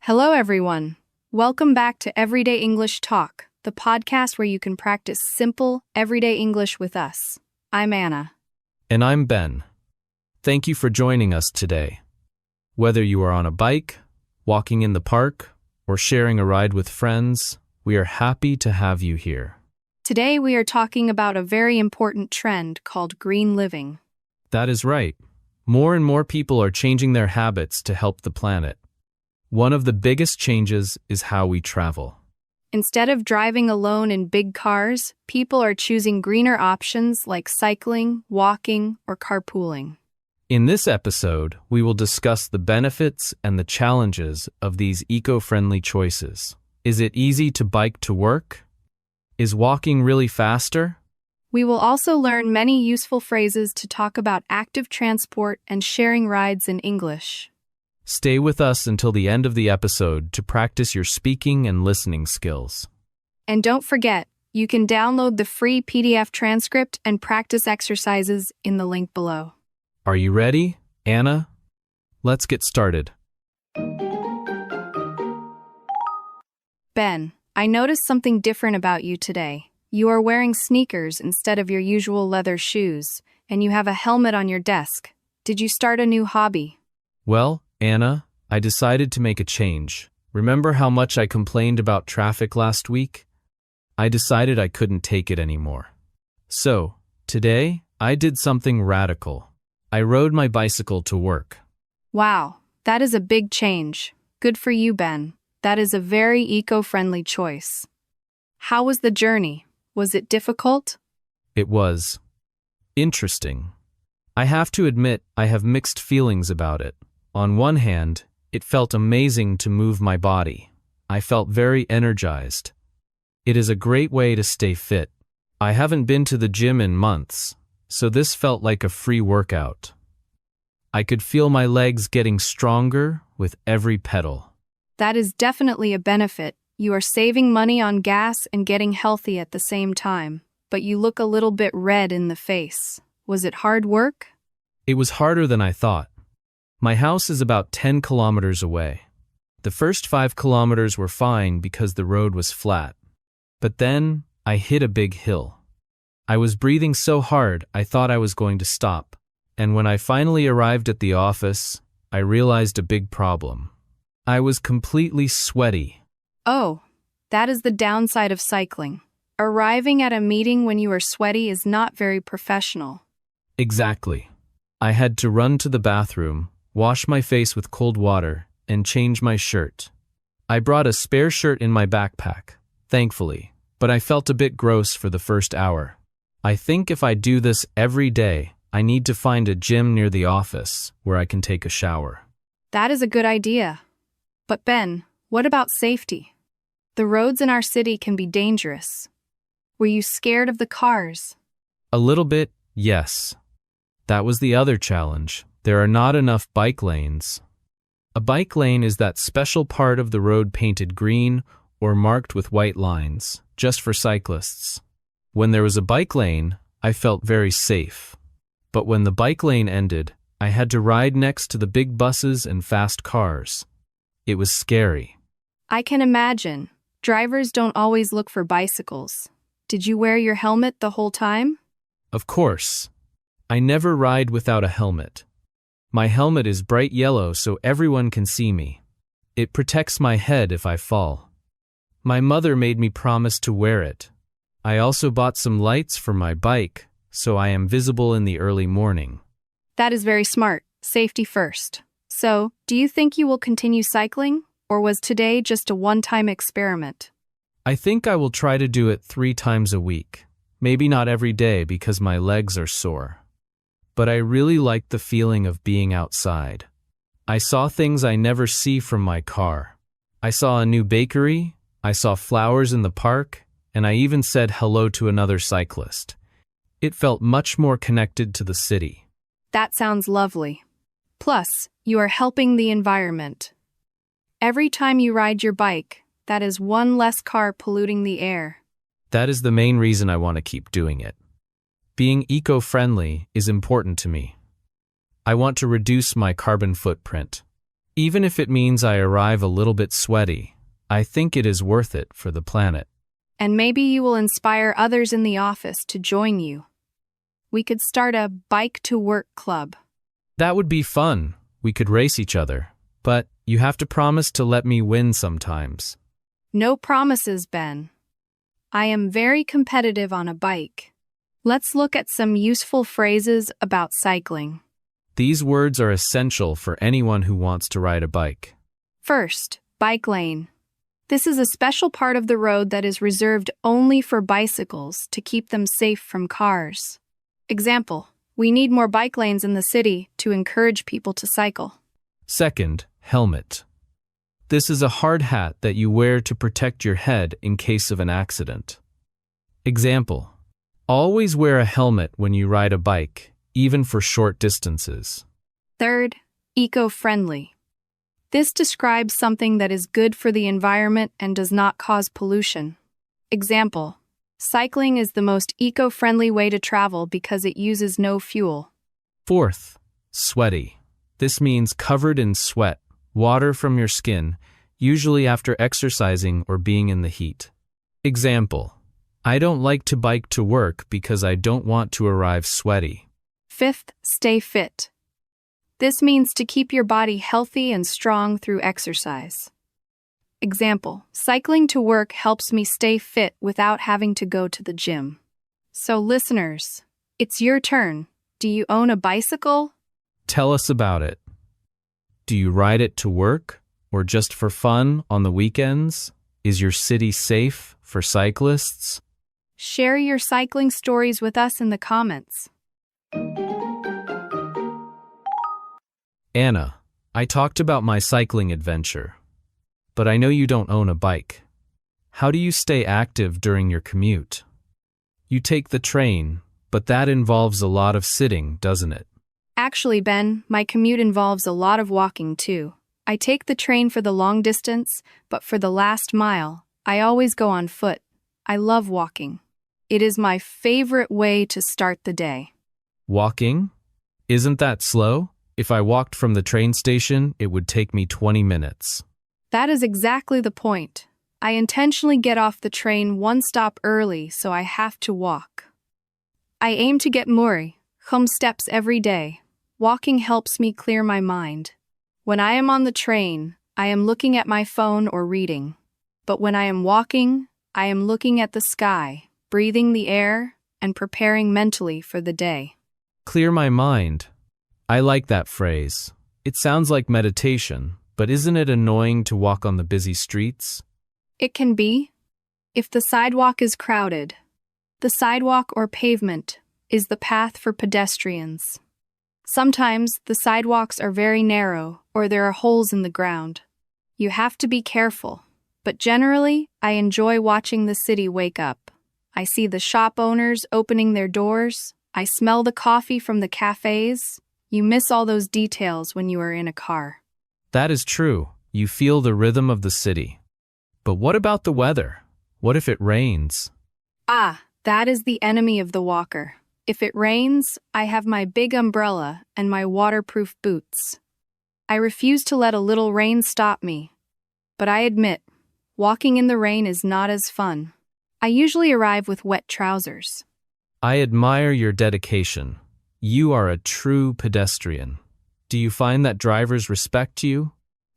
Hello, everyone. Welcome back to Everyday English Talk, the podcast where you can practice simple, everyday English with us. I'm Anna. And I'm Ben. Thank you for joining us today. Whether you are on a bike, walking in the park, or sharing a ride with friends, we are happy to have you here. Today, we are talking about a very important trend called green living. That is right. More and more people are changing their habits to help the planet. One of the biggest changes is how we travel. Instead of driving alone in big cars, people are choosing greener options like cycling, walking, or carpooling. In this episode, we will discuss the benefits and the challenges of these eco-friendly choices. Is it easy to bike to work? Is walking really faster? We will also learn many useful phrases to talk about active transport and sharing rides in English. Stay with us until the end of the episode to practice your speaking and listening skills. And don't forget, you can download the free PDF transcript and practice exercises in the link below. Are you ready, Anna? Let's get started. Ben, I noticed something different about you today. You are wearing sneakers instead of your usual leather shoes, and you have a helmet on your desk. Did you start a new hobby? Well, Anna, I decided to make a change. Remember how much I complained about traffic last week? I decided I couldn't take it anymore. So, today, I did something radical. I rode my bicycle to work. Wow, that is a big change. Good for you, Ben. That is a very eco-friendly choice. How was the journey? Was it difficult? It was interesting. I have to admit I have mixed feelings about it. On one hand, it felt amazing to move my body. I felt very energized. It is a great way to stay fit. I haven't been to the gym in months, so this felt like a free workout. I could feel my legs getting stronger with every pedal. That is definitely a benefit. You are saving money on gas and getting healthy at the same time, but you look a little bit red in the face. Was it hard work? It was harder than I thought. My house is about 10 kilometers away. The first 5 kilometers were fine because the road was flat. But then, I hit a big hill. I was breathing so hard I thought I was going to stop. And when I finally arrived at the office, I realized a big problem. I was completely sweaty. Oh, that is the downside of cycling. Arriving at a meeting when you are sweaty is not very professional. Exactly. I had to run to the bathroom, wash my face with cold water, and change my shirt. I brought a spare shirt in my backpack, thankfully, but I felt a bit gross for the first hour. I think if I do this every day, I need to find a gym near the office where I can take a shower. That is a good idea. But Ben, what about safety? The roads in our city can be dangerous. Were you scared of the cars? A little bit, yes. That was the other challenge. There are not enough bike lanes. A bike lane is that special part of the road painted green or marked with white lines, just for cyclists. When there was a bike lane, I felt very safe. But when the bike lane ended, I had to ride next to the big buses and fast cars. It was scary. I can imagine. Drivers don't always look for bicycles. Did you wear your helmet the whole time? Of course. I never ride without a helmet. My helmet is bright yellow so everyone can see me. It protects my head if I fall. My mother made me promise to wear it. I also bought some lights for my bike, so I am visible in the early morning. That is very smart. Safety first. So, do you think you will continue cycling, or was today just a one-time experiment? I think I will try to do it 3 times a week. Maybe not every day because my legs are sore. But I really liked the feeling of being outside. I saw things I never see from my car. I saw a new bakery, I saw flowers in the park, and I even said hello to another cyclist. It felt much more connected to the city. That sounds lovely. Plus, you are helping the environment. Every time you ride your bike, that is one less car polluting the air. That is the main reason I want to keep doing it. Being eco-friendly is important to me. I want to reduce my carbon footprint. Even if it means I arrive a little bit sweaty, I think it is worth it for the planet. And maybe you will inspire others in the office to join you. We could start a bike to work club. That would be fun. We could race each other. But you have to promise to let me win sometimes. No promises, Ben. I am very competitive on a bike. Let's look at some useful phrases about cycling. These words are essential for anyone who wants to ride a bike. First, bike lane. This is a special part of the road that is reserved only for bicycles to keep them safe from cars. Example, we need more bike lanes in the city to encourage people to cycle. Second, helmet. This is a hard hat that you wear to protect your head in case of an accident. Example, always wear a helmet when you ride a bike, even for short distances. Third, eco-friendly. This describes something that is good for the environment and does not cause pollution. Example, cycling is the most eco-friendly way to travel because it uses no fuel. Fourth, sweaty. This means covered in sweat, water from your skin, usually after exercising or being in the heat. Example, I don't like to bike to work because I don't want to arrive sweaty. Fifth, stay fit. This means to keep your body healthy and strong through exercise. Example, cycling to work helps me stay fit without having to go to the gym. So listeners, it's your turn. Do you own a bicycle? Tell us about it. Do you ride it to work or just for fun on the weekends? Is your city safe for cyclists? Share your cycling stories with us in the comments. Anna, I talked about my cycling adventure, but I know you don't own a bike. How do you stay active during your commute? You take the train, but that involves a lot of sitting, doesn't it? Actually, Ben, my commute involves a lot of walking too. I take the train for the long distance, but for the last mile, I always go on foot. I love walking. It is my favorite way to start the day. Walking? Isn't that slow? If I walked from the train station, it would take me 20 minutes. That is exactly the point. I intentionally get off the train one stop early, so I have to walk. I aim to get more home steps every day. Walking helps me clear my mind. When I am on the train, I am looking at my phone or reading. But when I am walking, I am looking at the sky, breathing the air, and preparing mentally for the day. Clear my mind. I like that phrase. It sounds like meditation, but isn't it annoying to walk on the busy streets? It can be. If the sidewalk is crowded, the sidewalk or pavement is the path for pedestrians. Sometimes the sidewalks are very narrow or there are holes in the ground. You have to be careful, but generally, I enjoy watching the city wake up. I see the shop owners opening their doors. I smell the coffee from the cafes. You miss all those details when you are in a car. That is true. You feel the rhythm of the city. But what about the weather? What if it rains? That is the enemy of the walker. If it rains, I have my big umbrella and my waterproof boots. I refuse to let a little rain stop me. But I admit, walking in the rain is not as fun. I usually arrive with wet trousers. I admire your dedication. You are a true pedestrian. Do you find that drivers respect you?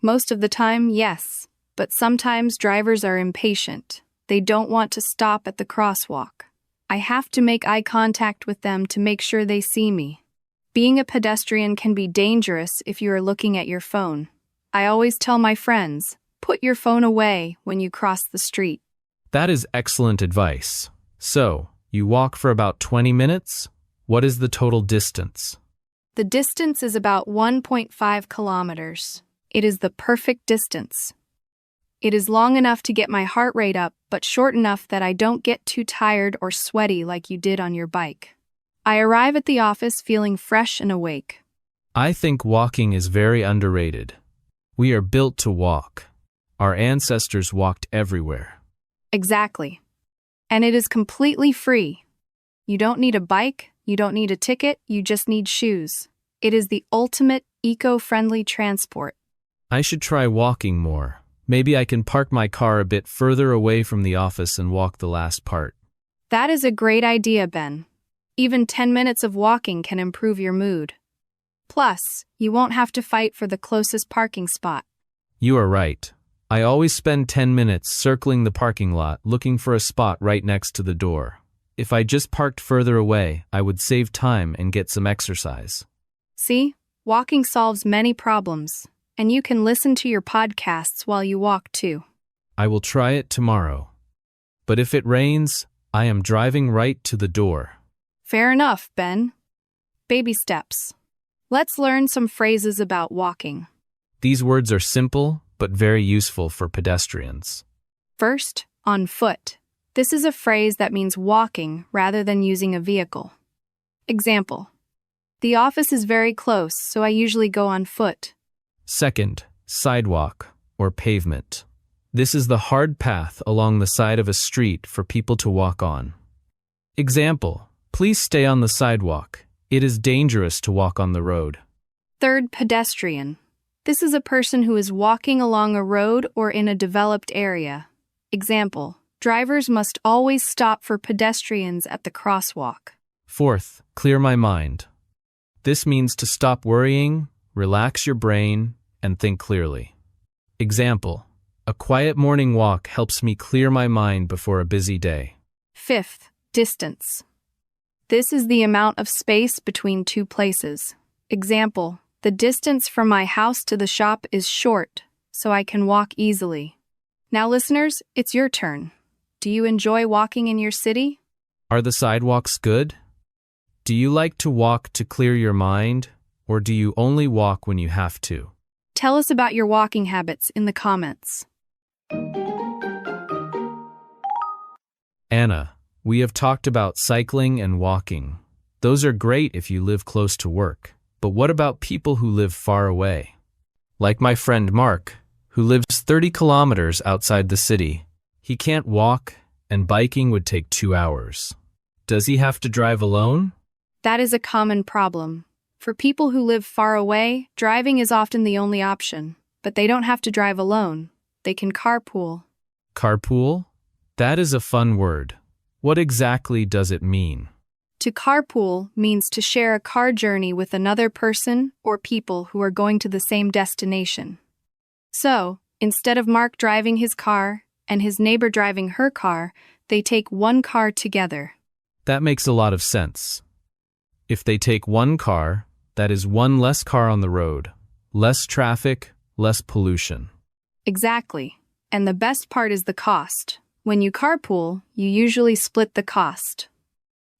Most of the time, yes. But sometimes drivers are impatient. They don't want to stop at the crosswalk. I have to make eye contact with them to make sure they see me. Being a pedestrian can be dangerous if you are looking at your phone. I always tell my friends, put your phone away when you cross the street. That is excellent advice. So, you walk for about 20 minutes? What is the total distance? The distance is about 1.5 kilometers. It is the perfect distance. It is long enough to get my heart rate up, but short enough that I don't get too tired or sweaty like you did on your bike. I arrive at the office feeling fresh and awake. I think walking is very underrated. We are built to walk. Our ancestors walked everywhere. Exactly. And it is completely free. You don't need a bike, you don't need a ticket, you just need shoes. It is the ultimate eco-friendly transport. I should try walking more. Maybe I can park my car a bit further away from the office and walk the last part. That is a great idea, Ben. Even 10 minutes of walking can improve your mood. Plus, you won't have to fight for the closest parking spot. You are right. I always spend 10 minutes circling the parking lot looking for a spot right next to the door. If I just parked further away, I would save time and get some exercise. See, walking solves many problems, and you can listen to your podcasts while you walk too. I will try it tomorrow. But if it rains, I am driving right to the door. Fair enough, Ben. Baby steps. Let's learn some phrases about walking. These words are simple, but very useful for pedestrians. First, on foot. This is a phrase that means walking rather than using a vehicle. Example: the office is very close, so I usually go on foot. Second, sidewalk or pavement. This is the hard path along the side of a street for people to walk on. Example: please stay on the sidewalk. It is dangerous to walk on the road. Third, pedestrian. This is a person who is walking along a road or in a developed area. Example: drivers must always stop for pedestrians at the crosswalk. Fourth, clear my mind. This means to stop worrying, relax your brain, and think clearly. Example: a quiet morning walk helps me clear my mind before a busy day. Fifth, distance. This is the amount of space between two places. Example: the distance from my house to the shop is short, so I can walk easily. Now listeners, it's your turn. Do you enjoy walking in your city? Are the sidewalks good? Do you like to walk to clear your mind, or do you only walk when you have to? Tell us about your walking habits in the comments. Anna, we have talked about cycling and walking. Those are great if you live close to work. But what about people who live far away? Like my friend Mark, who lives 30 kilometers outside the city. He can't walk, and biking would take 2 hours. Does he have to drive alone? That is a common problem. For people who live far away, driving is often the only option. But they don't have to drive alone. They can carpool. Carpool? That is a fun word. What exactly does it mean? To carpool means to share a car journey with another person or people who are going to the same destination. So, instead of Mark driving his car and his neighbor driving her car, they take one car together. That makes a lot of sense. If they take one car, that is one less car on the road. Less traffic, less pollution. Exactly. And the best part is the cost. When you carpool, you usually split the cost.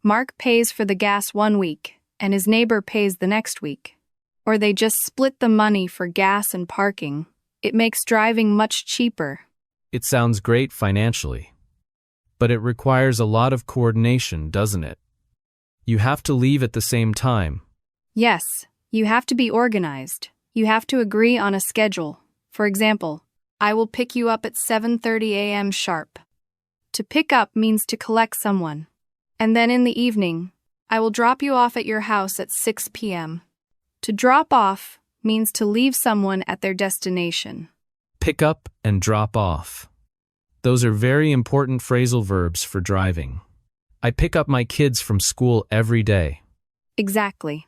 Mark pays for the gas 1 week, and his neighbor pays the next week. Or they just split the money for gas and parking. It makes driving much cheaper. It sounds great financially. But it requires a lot of coordination, doesn't it? You have to leave at the same time. Yes, you have to be organized. You have to agree on a schedule. For example, I will pick you up at 7:30 a.m. sharp. To pick up means to collect someone. And then in the evening, I will drop you off at your house at 6 p.m. To drop off means to leave someone at their destination. Pick up and drop off. Those are very important phrasal verbs for driving. I pick up my kids from school every day. Exactly.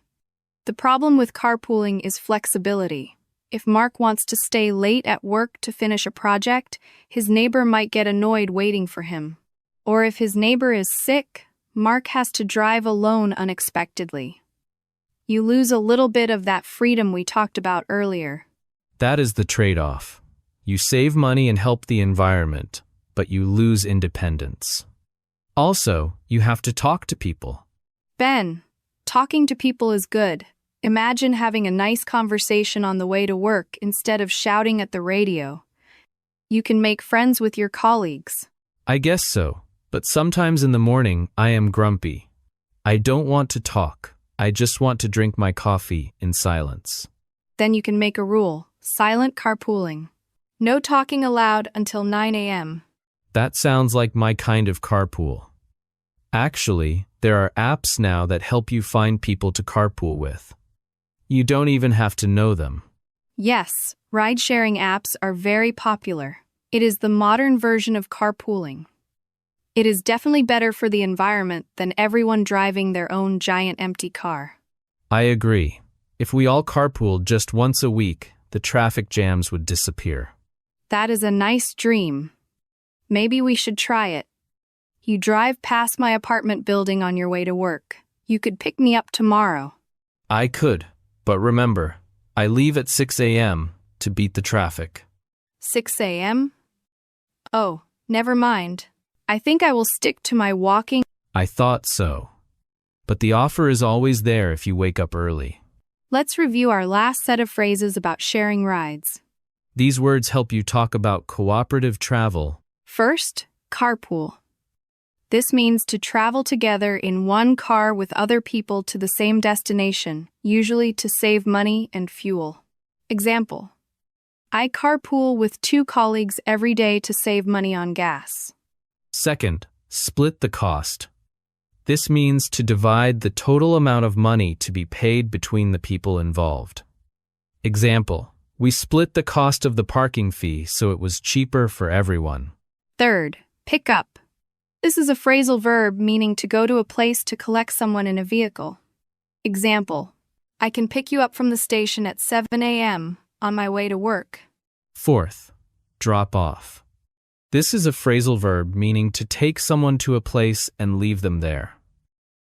The problem with carpooling is flexibility. If Mark wants to stay late at work to finish a project, his neighbor might get annoyed waiting for him. Or if his neighbor is sick, Mark has to drive alone unexpectedly. You lose a little bit of that freedom we talked about earlier. That is the trade-off. You save money and help the environment, but you lose independence. Also, you have to talk to people. Ben, talking to people is good. Imagine having a nice conversation on the way to work instead of shouting at the radio. You can make friends with your colleagues. I guess so, but sometimes in the morning I am grumpy. I don't want to talk. I just want to drink my coffee in silence. Then you can make a rule: silent carpooling. No talking aloud until 9 a.m. That sounds like my kind of carpool. Actually, there are apps now that help you find people to carpool with. You don't even have to know them. Yes, ride-sharing apps are very popular. It is the modern version of carpooling. It is definitely better for the environment than everyone driving their own giant empty car. I agree. If we all carpooled just once a week, the traffic jams would disappear. That is a nice dream. Maybe we should try it. You drive past my apartment building on your way to work. You could pick me up tomorrow. I could, but remember, I leave at 6 a.m. to beat the traffic. 6 a.m.? Oh, never mind. I think I will stick to my walking. I thought so. But the offer is always there if you wake up early. Let's review our last set of phrases about sharing rides. These words help you talk about cooperative travel. First, carpool. This means to travel together in one car with other people to the same destination, usually to save money and fuel. Example: I carpool with 2 colleagues every day to save money on gas. Second, split the cost. This means to divide the total amount of money to be paid between the people involved. Example: we split the cost of the parking fee so it was cheaper for everyone. Third, pick up. This is a phrasal verb meaning to go to a place to collect someone in a vehicle. Example: I can pick you up from the station at 7 a.m. on my way to work. Fourth, drop off. This is a phrasal verb meaning to take someone to a place and leave them there.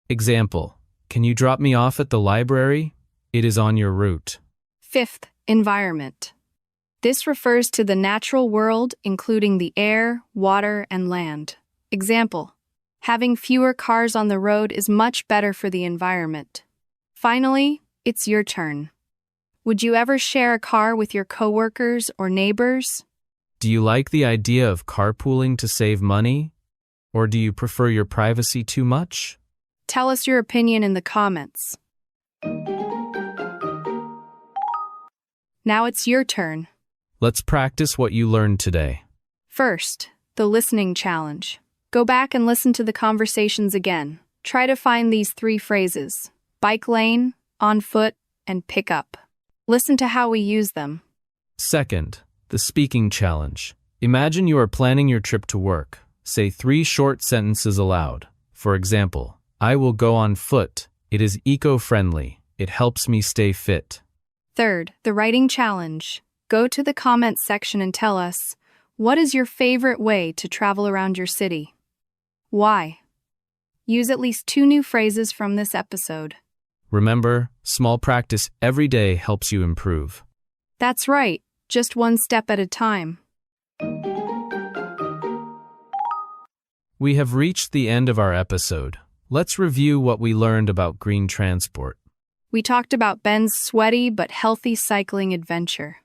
Example: can you drop me off at the library? It is on your route. Fifth, environment. This refers to the natural world, including the air, water, and land. Example: having fewer cars on the road is much better for the environment. Finally, it's your turn. Would you ever share a car with your coworkers or neighbors? Do you like the idea of carpooling to save money? Or do you prefer your privacy too much? Tell us your opinion in the comments. Now it's your turn. Let's practice what you learned today. First, the listening challenge. Go back and listen to the conversations again. Try to find these 3 phrases: bike lane, on foot, and pick up. Listen to how we use them. Second, the speaking challenge. Imagine you are planning your trip to work. Say 3 short sentences aloud. For example, I will go on foot. It is eco-friendly. It helps me stay fit. Third, the writing challenge. Go to the comments section and tell us, what is your favorite way to travel around your city? Why? Use at least 2 new phrases from this episode. Remember, small practice every day helps you improve. That's right, just one step at a time. We have reached the end of our episode. Let's review what we learned about green transport. We talked about Ben's sweaty but healthy cycling adventure.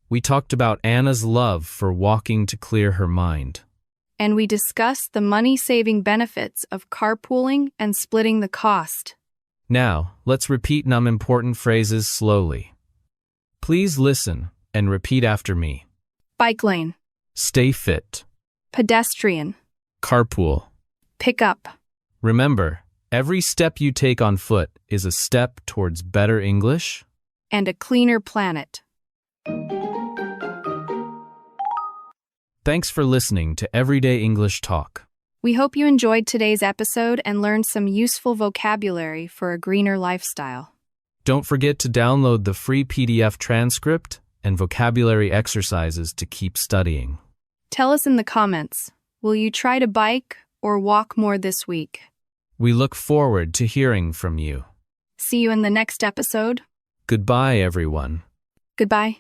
We talked about Anna's love for walking to clear her mind. And we discussed the money-saving benefits of carpooling and splitting the cost. Now, let's repeat some important phrases slowly. Please listen and repeat after me. Bike lane. Stay fit. Pedestrian. Carpool. Pick up. Remember, every step you take on foot is a step towards better English And a cleaner planet. Thanks for listening to Everyday English Talk. We hope you enjoyed today's episode and learned some useful vocabulary for a greener lifestyle. Don't forget to download the free PDF transcript and vocabulary exercises to keep studying. Tell us in the comments, will you try to bike or walk more this week? We look forward to hearing from you. See you in the next episode. Goodbye, everyone. Goodbye.